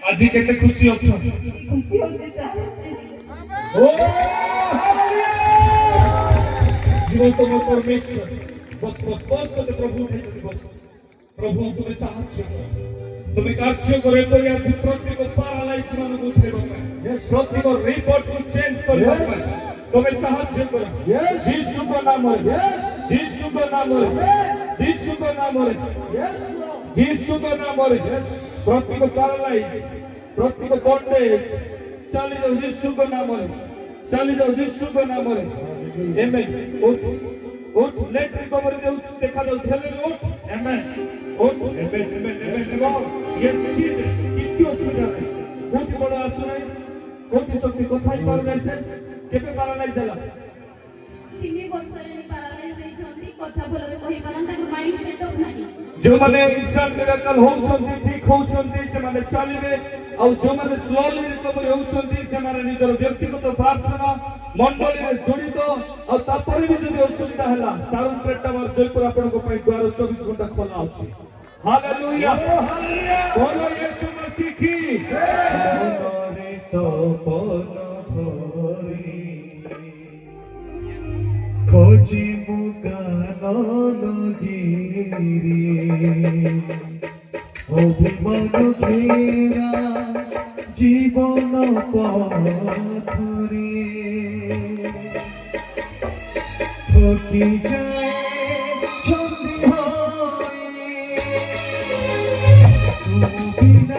आज केते खुशी होछ खुशी होछ ओ जीवन तो परमेश्वर बस बस बस तो प्रभु है बस प्रभु तुम्हें साहाय्य तुम्हें कार्य करे तो या प्रत्येक पैरालाइज मन को उठेबो प्रत्येक रिपोर्ट को चेंज करबो तुम्हें साहाय्य करो यीशु के नाम में यीशु के नाम में यीशु के नाम में यीशु के नाम में प्रत्येक पैरालाइज प्रत्येक बॉन्डेज चली जाओ यीशु के नाम में चली जाओ यीशु के नाम में आमेन उठ लेट रिकवरी दे उठ देखा जाओ चले उठ आमेन उठ आमेन आमेन यस जीसस किसी असुविधा नहीं कोटी बड़ा आसु नहीं कोटी शक्ति कथाई पार नहीं से केबे पैरालाइज होला 3 वर्ष रे पैरालाइज हे छथि कथा भलरे कहि पारन ताक माइंड सेटअप नाही जो माने इंस्टेंट मिरेकल होउछन्ती ठीक होउछन्ती से माने चलिबे और जो माने स्लोली रिकवरी होउछन्ती से माने निजर व्यक्तिगत प्रार्थना मंडली रे जड़ित और तापर भी जदि असुविधा हला सारुन प्लेटफॉर्म जयपुर आपन को पई द्वार 24 घंटा खोला अछि हालेलुया हालेलुया बोलो यीशु मसीह की जय सपन भरी खोजी मुगान गिरी अभिमान घेरा जीवन पथरे थकी जाए छंदी होई तू बिना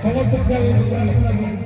Somos sociales,